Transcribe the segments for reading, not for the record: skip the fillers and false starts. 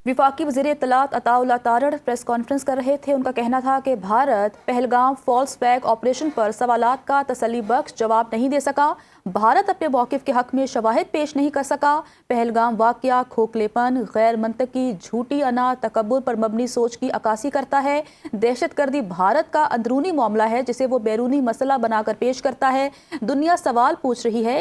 वफाकी वज़ीर इत्तलात अताउल्लाह तारड़ प्रेस कॉन्फ्रेंस कर रहे थे। उनका कहना था कि Bharat Pahalgam false flag operation पर सवालात का तसल्ली बख्श जवाब नहीं दे सका। भारत अपने मौक़िफ़ के हक़ में शवाहिद पेश नहीं कर सका। पहलगाम वाक़या खोखलेपन, गैर मंतकी, झूठी अना, तकब्बुर पर मबनी सोच की अक्कासी करता है। दहशतगर्दी भारत का अंदरूनी मामला है जिसे वो बैरूनी मसला बनाकर पेश करता है। दुनिया सवाल पूछ रही है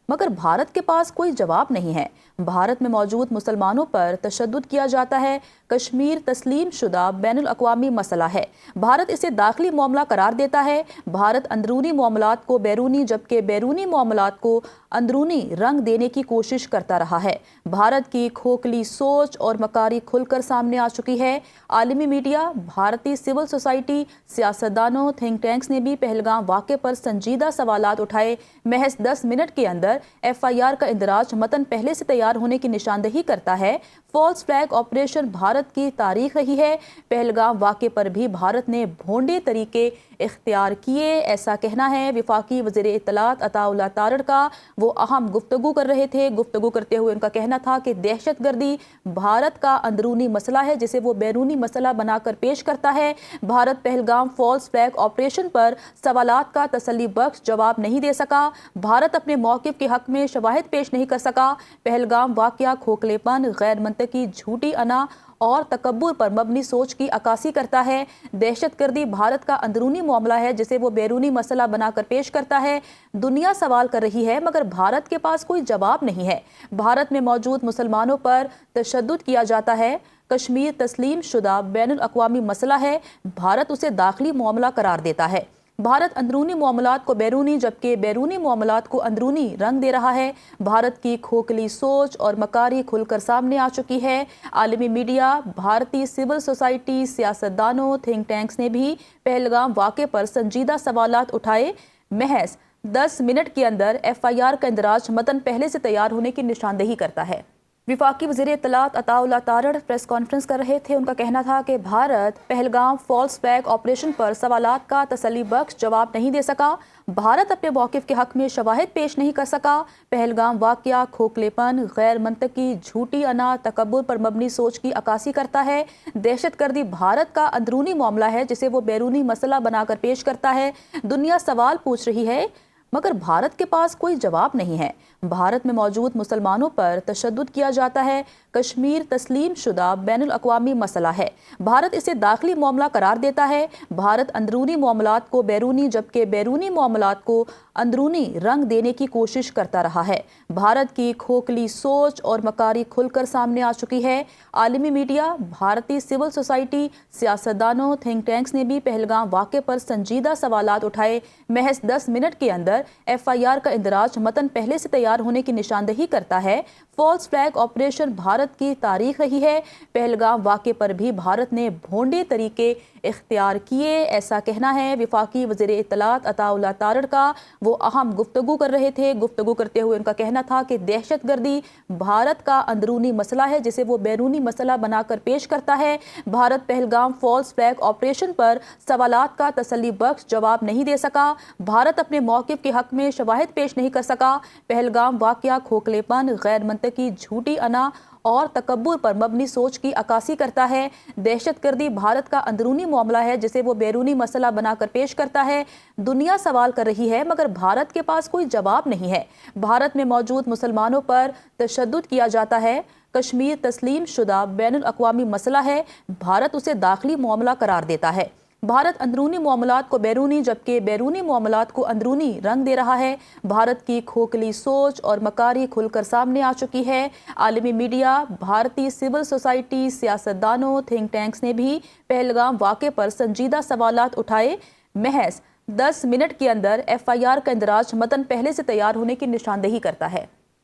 मगर भारत के पास कोई जवाब नहीं है। भारत में मौजूद मुसलमानों पर तशद्दुद किया जाता है। कश्मीर तस्लीम शुदा बैनुल अक़वामी मसला है। भारत इसे दाखिली मामला करार देता है। भारत अंदरूनी मामलात को बैरूनी जबकि बैरूनी मामलात को अंदरूनी रंग देने की कोशिश करता रहा है। भारत की खोखली सोच और मकारी खुलकर सामने आ चुकी है। आलमी मीडिया, भारतीय सिविल सोसाइटी, सियासतदानों, थिंक टैंक्स ने भी पहलगाम वाक़े पर संजीदा सवालात उठाए। महज 10 मिनट के अंदर FIR का इंदराज मतन पहले से तैयार होने की निशानदेही करता है। फॉल्स फ्लैग ऑपरेशन भारत की तारीख रही है। पहलगाम वाक़े पर भी भारत ने भोंडे तरीके इख्तियार किए, ऐसा कहना है वफाकी वज़ीर इत्तलात अताउल्लाह तारड़ का। वो अहम गुफ्तगू कर रहे थे। गुफ्तगू करते हुए उनका कहना था कि दहशतगर्दी भारत का अंदरूनी मसला है जिसे वो बैरूनी मसला बनाकर पेश करता है। Bharat Pahalgam false flag operation पर सवालात का तसल्ली बख्श जवाब नहीं दे सका। भारत अपने मौक़िफ़ के हक़ में शवाहिद पेश नहीं कर सका। पहलगाम वाक़या खोखलेपन, गैर मंतकी, झूठी अना और तकब्बुर पर मबनी सोच की अक्कासी करता है। दहशतगर्दी भारत का अंदरूनी मामला है जिसे वो बैरूनी मसला बनाकर पेश करता है। दुनिया सवाल कर रही है मगर भारत के पास कोई जवाब नहीं है। भारत में मौजूद मुसलमानों पर तशद्दुद किया जाता है। कश्मीर तस्लीम शुदा बैनुल अक़वामी मसला है। भारत उसे दाखिली मामला करार देता है। भारत अंदरूनी मामलात को बैरूनी जबकि बैरूनी मामलात को अंदरूनी रंग दे रहा है। भारत की खोखली सोच और मकारी खुलकर सामने आ चुकी है। आलमी मीडिया, भारतीय सिविल सोसाइटी, सियासतदानों, थिंक टैंक्स ने भी पहलगाम वाक़े पर संजीदा सवालात उठाए। महज 10 मिनट के अंदर FIR का इंदराज मतन पहले से तैयार होने की निशानदेही करता है। वफाकी वज़ीर इत्तलात अताउल्लाह तारड़ प्रेस कॉन्फ्रेंस कर रहे थे। उनका कहना था कि Bharat Pahalgam false flag operation पर सवालात का तसल्ली बख्श जवाब नहीं दे सका। भारत अपने मौक़िफ़ के हक़ में शवाहिद पेश नहीं कर सका। पहलगाम वाक़या खोखलेपन, गैर मंतकी, झूठी अना, तकब्बुर पर मबनी सोच की अक्कासी करता है। दहशतगर्दी भारत का अंदरूनी मामला है जिसे वो बैरूनी मसला बनाकर पेश करता है। दुनिया सवाल पूछ रही है मगर भारत के पास कोई जवाब नहीं है। भारत में मौजूद मुसलमानों पर तशद्दुद किया जाता है। कश्मीर तस्लीम शुदा बैनुल अक़वामी मसला है। भारत इसे दाखिली मामला करार देता है। भारत अंदरूनी मामलात को बैरूनी जबकि बैरूनी मामलात को अंदरूनी रंग देने की कोशिश करता रहा है। भारत की खोखली सोच और मकारी खुलकर सामने आ चुकी है। आलमी मीडिया, भारतीय सिविल सोसाइटी, सियासतदानों, थिंक टैंक्स ने भी पहलगाम वाक़े पर संजीदा सवालात उठाए। महज 10 मिनट के अंदर FIR का इंदराज मतन पहले से तैयार होने की निशानदेही करता है। फॉल्स फ्लैग ऑपरेशन भारत की तारीख रही है। पहलगाम वाक़े पर भी भारत ने भोंडे तरीके इख्तियार किए, ऐसा कहना है वफाकी वज़ीर इत्तलात अताउल्लाह तारड़ का। वो अहम गुफ्तगू कर रहे थे। गुफ्तगू करते हुए उनका कहना था कि दहशतगर्दी भारत का अंदरूनी मसला है जिसे वो बैरूनी मसला बनाकर पेश करता है। Bharat Pahalgam false flag operation पर सवालात का तसल्ली बख्श जवाब नहीं दे सका। भारत अपने मौक़िफ़ के हक़ में शवाहिद पेश नहीं कर सका। पहलगाम वाक़या खोखलेपन, गैर मंतकी, झूठी अना और तकब्बुर पर मबनी सोच की अक्कासी करता है। दहशतगर्दी भारत का अंदरूनी मामला है जिसे वो बैरूनी मसला बनाकर पेश करता है। दुनिया सवाल कर रही है मगर भारत के पास कोई जवाब नहीं है। भारत में मौजूद मुसलमानों पर तशद्दुद किया जाता है। कश्मीर तस्लीम शुदा बैनुल अक़वामी मसला है। भारत उसे दाखिली मामला करार देता है। भारत अंदरूनी मामलात को बैरूनी जबकि बैरूनी मामलात को अंदरूनी रंग दे रहा है। भारत की खोखली सोच और मकारी खुलकर सामने आ चुकी है। आलमी मीडिया, भारतीय सिविल सोसाइटी, सियासतदानों, थिंक टैंक्स ने भी पहलगाम वाक़े पर संजीदा सवालात उठाए। महज 10 मिनट के अंदर FIR का इंदराज मतन पहले से तैयार होने की निशानदेही करता है।